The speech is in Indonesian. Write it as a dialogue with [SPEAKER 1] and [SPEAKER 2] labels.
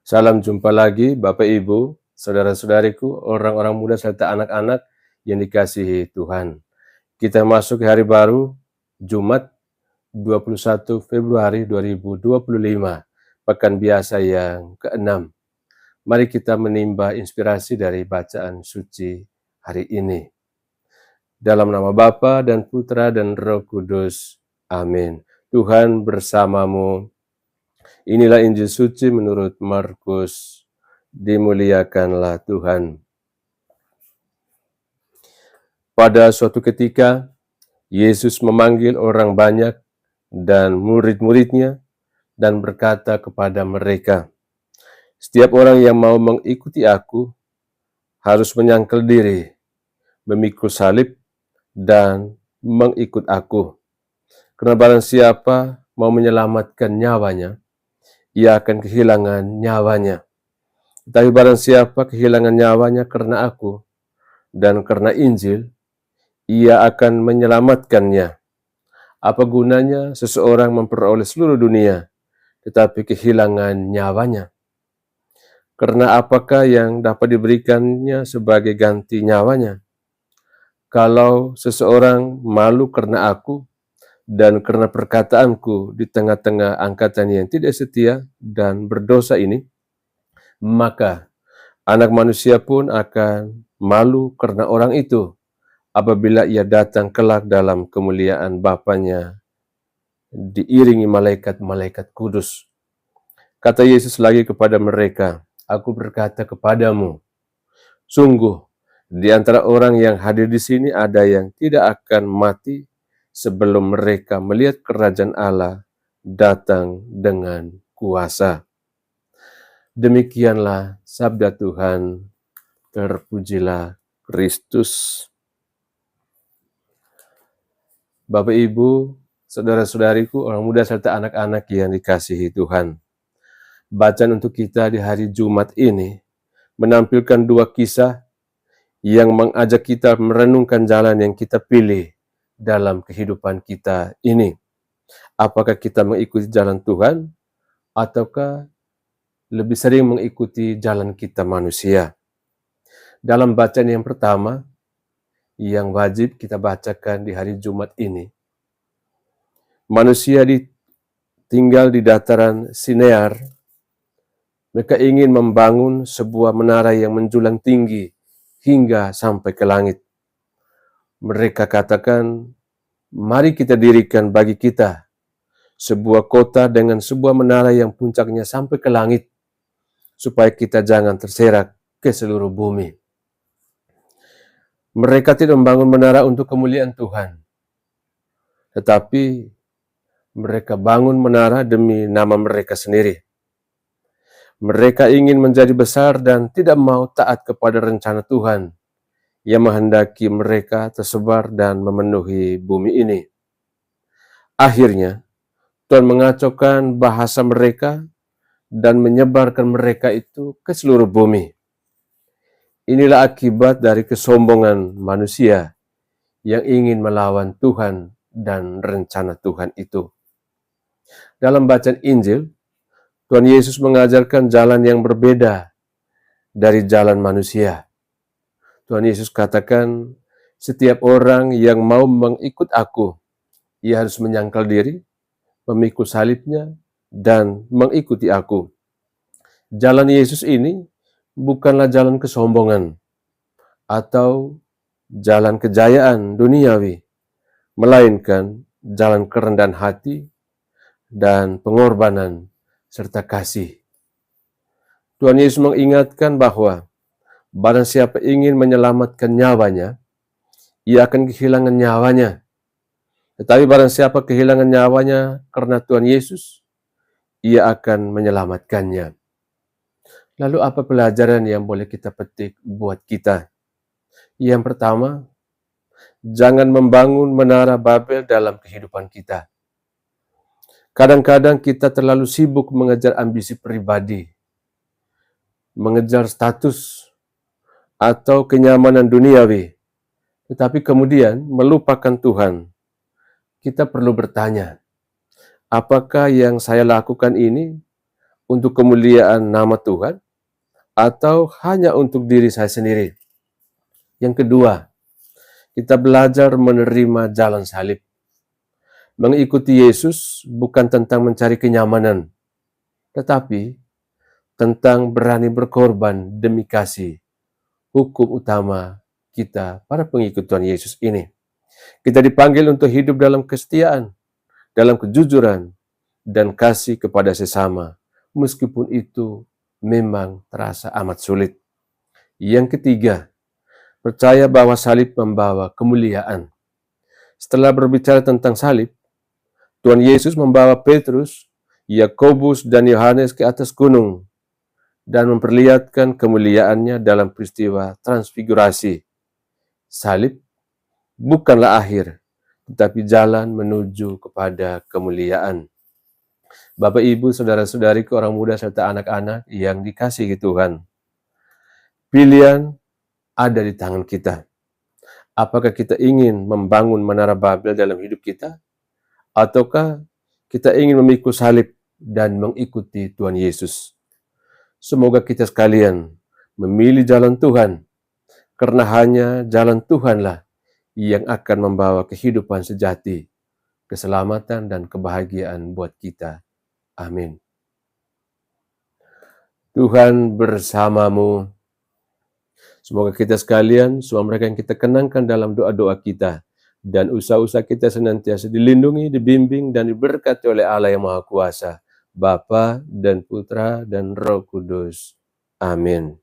[SPEAKER 1] Salam jumpa lagi Bapak Ibu, saudara-saudariku, orang-orang muda serta anak-anak yang dikasihi Tuhan. Kita masuk hari baru, Jumat 21 Februari 2025, pekan biasa yang ke-6. Mari kita menimba inspirasi dari bacaan suci hari ini. Dalam nama Bapa dan Putra dan Roh Kudus. Amin. Tuhan bersamamu. Inilah Injil suci menurut Markus. Dimuliakanlah Tuhan. Pada suatu ketika, Yesus memanggil orang banyak dan murid-muridnya dan berkata kepada mereka, "Setiap orang yang mau mengikuti aku harus menyangkal diri, memikul salib, dan mengikut aku. Karena barang siapa mau menyelamatkan nyawanya, ia akan kehilangan nyawanya. Tapi barang siapa kehilangan nyawanya karena aku dan karena Injil, ia akan menyelamatkannya. Apa gunanya seseorang memperoleh seluruh dunia, tetapi kehilangan nyawanya? Karena apakah yang dapat diberikannya sebagai ganti nyawanya? Kalau seseorang malu karena aku dan karena perkataanku di tengah-tengah angkatan yang tidak setia dan berdosa ini, maka Anak Manusia pun akan malu karena orang itu apabila ia datang kelak dalam kemuliaan Bapanya diiringi malaikat-malaikat kudus." Kata Yesus lagi kepada mereka, "Aku berkata kepadamu, sungguh di antara orang yang hadir di sini ada yang tidak akan mati sebelum mereka melihat kerajaan Allah datang dengan kuasa." Demikianlah sabda Tuhan. Terpujilah Kristus. Bapak Ibu, saudara-saudariku, orang muda serta anak-anak yang dikasihi Tuhan. Bacaan untuk kita di hari Jumat ini menampilkan dua kisah yang mengajak kita merenungkan jalan yang kita pilih dalam kehidupan kita ini. Apakah kita mengikuti jalan Tuhan ataukah lebih sering mengikuti jalan kita manusia? Dalam bacaan yang pertama, yang wajib kita bacakan di hari Jumat ini, manusia tinggal di dataran Sinear. Mereka ingin membangun sebuah menara yang menjulang tinggi hingga sampai ke langit. Mereka katakan, "Mari kita dirikan bagi kita sebuah kota dengan sebuah menara yang puncaknya sampai ke langit, supaya kita jangan terserak ke seluruh bumi." Mereka tidak membangun menara untuk kemuliaan Tuhan, tetapi mereka bangun menara demi nama mereka sendiri. Mereka ingin menjadi besar dan tidak mau taat kepada rencana Tuhan yang menghendaki mereka tersebar dan memenuhi bumi ini. Akhirnya, Tuhan mengacaukan bahasa mereka dan menyebarkan mereka itu ke seluruh bumi. Inilah akibat dari kesombongan manusia yang ingin melawan Tuhan dan rencana Tuhan itu. Dalam bacaan Injil, Tuhan Yesus mengajarkan jalan yang berbeda dari jalan manusia. Tuhan Yesus katakan, "Setiap orang yang mau mengikut aku, ia harus menyangkal diri, memikul salibnya, dan mengikuti aku." Jalan Yesus ini bukanlah jalan kesombongan atau jalan kejayaan duniawi, melainkan jalan kerendahan hati dan pengorbanan serta kasih. Tuhan Yesus mengingatkan bahwa barang siapa ingin menyelamatkan nyawanya, ia akan kehilangan nyawanya. Tetapi barang siapa kehilangan nyawanya karena Tuhan Yesus, ia akan menyelamatkannya. Lalu apa pelajaran yang boleh kita petik buat kita? Yang pertama, jangan membangun menara Babel dalam kehidupan kita. Kadang-kadang kita terlalu sibuk mengejar ambisi pribadi, mengejar status atau kenyamanan duniawi, tetapi kemudian melupakan Tuhan. Kita perlu bertanya, apakah yang saya lakukan ini untuk kemuliaan nama Tuhan atau hanya untuk diri saya sendiri? Yang kedua, kita belajar menerima jalan salib. Mengikuti Yesus bukan tentang mencari kenyamanan, tetapi tentang berani berkorban demi kasih. Hukum utama kita para pengikut Tuhan Yesus ini. Kita dipanggil untuk hidup dalam kesetiaan, dalam kejujuran, dan kasih kepada sesama, meskipun itu memang terasa amat sulit. Yang ketiga, percaya bahwa salib membawa kemuliaan. Setelah berbicara tentang salib, Tuhan Yesus membawa Petrus, Yakobus, dan Yohanes ke atas gunung dan memperlihatkan kemuliaannya dalam peristiwa transfigurasi. Salib bukanlah akhir, tetapi jalan menuju kepada kemuliaan. Bapak, Ibu, saudara-saudariku, orang muda, serta anak-anak yang dikasihi Tuhan, pilihan ada di tangan kita. Apakah kita ingin membangun menara Babel dalam hidup kita? Ataukah kita ingin memikul salib dan mengikuti Tuhan Yesus? Semoga kita sekalian memilih jalan Tuhan, karena hanya jalan Tuhanlah yang akan membawa kehidupan sejati, keselamatan dan kebahagiaan buat kita. Amin. Tuhan bersamamu. Semoga kita sekalian, semua mereka yang kita kenangkan dalam doa-doa kita, dan usaha-usaha kita senantiasa dilindungi, dibimbing, dan diberkati oleh Allah yang Maha Kuasa, Bapa dan Putra dan Roh Kudus. Amin.